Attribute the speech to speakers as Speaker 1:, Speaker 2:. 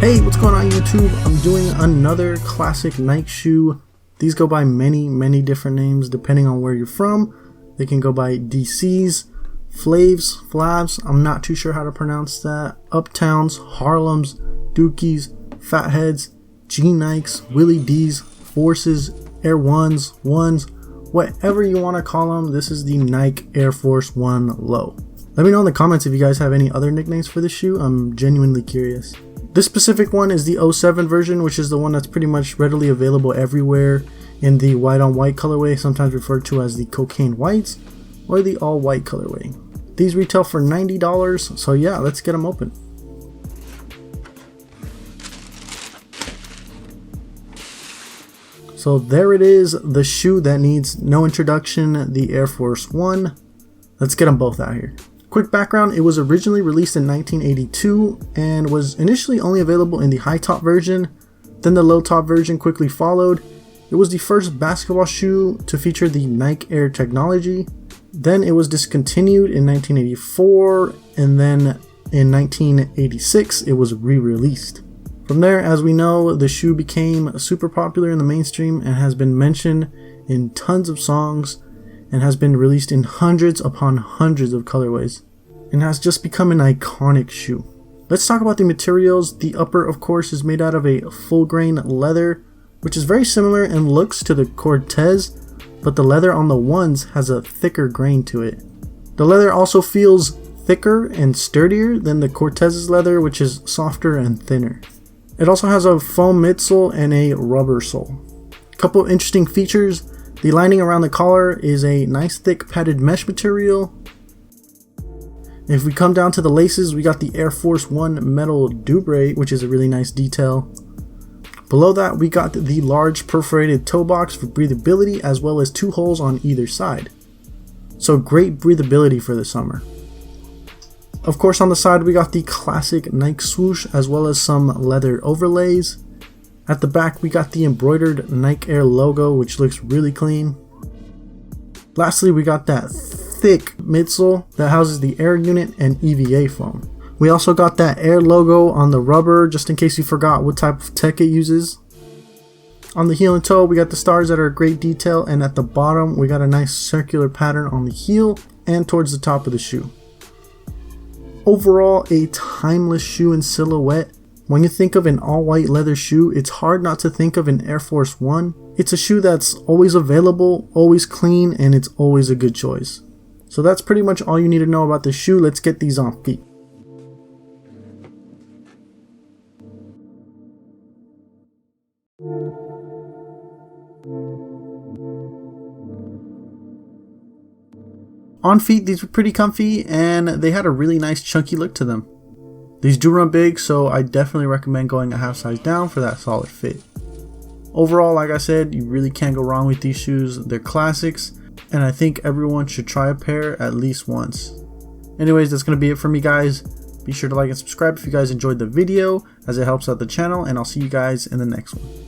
Speaker 1: Hey, what's going on YouTube? I'm doing another classic Nike shoe. These go by many different names depending on where you're from. They can go by DCs, Flaves, I'm not too sure how to pronounce that, Uptowns, Harlems, Dookies, Fatheads, G-Nikes, Willie D's, Forces, Air Ones, whatever you want to call them. This is the Nike Air Force One Low. Let me know in the comments if you guys have any other nicknames for this shoe. I'm genuinely curious. This specific one is the 07 version, which is the one that's pretty much readily available everywhere in the white on white colorway, sometimes referred to as the cocaine whites or the all white colorway. These retail for $90, so yeah, let's get them open. So there it is, the shoe that needs no introduction, the Air Force One. Let's get them both out here. Quick background, it was originally released in 1982 and was initially only available in the high top version, then the low top version quickly followed. It was the first basketball shoe to feature the Nike Air technology. Then it was discontinued in 1984, and then in 1986 it was re-released. From there, as we know, the shoe became super popular in the mainstream and has been mentioned in tons of songs and has been released in hundreds upon hundreds of colorways and has just become an iconic shoe. Let's talk about the materials. The upper, of course, is made out of a full grain leather, which is very similar in looks to the Cortez, but the leather on the ones has a thicker grain to it. The leather also feels thicker and sturdier than the Cortez's leather, which is softer and thinner. It also has a foam midsole and a rubber sole. A couple interesting features. The lining around the collar is a nice thick padded mesh material. If we come down to the laces, we got the Air Force One metal dubre, which is a really nice detail. Below that, we got the large perforated toe box for breathability, as well as 2 holes on either side. So great breathability for the summer. Of course, on the side, we got the classic Nike swoosh, as well as some leather overlays. At the back, we got the embroidered Nike Air logo, which looks really clean. Lastly, we got that thick midsole that houses the air unit and EVA foam. We also got that Air logo on the rubber, just in case you forgot what type of tech it uses. On the heel and toe, we got the stars that are a great detail, and at the bottom, we got a nice circular pattern on the heel and towards the top of the shoe. Overall, a timeless shoe in silhouette. When you think of an all-white leather shoe, it's hard not to think of an Air Force One. It's a shoe that's always available, always clean, and it's always a good choice. So that's pretty much all you need to know about the shoe. Let's get these on feet. On feet, these were pretty comfy and they had a really nice chunky look to them. These do run big, so I definitely recommend going a half size down for that solid fit. Overall, like I said, you really can't go wrong with these shoes. They're classics, and I think everyone should try a pair at least once. Anyways, that's going to be it for me, guys. Be sure to like and subscribe if you guys enjoyed the video, as it helps out the channel, and I'll see you guys in the next one.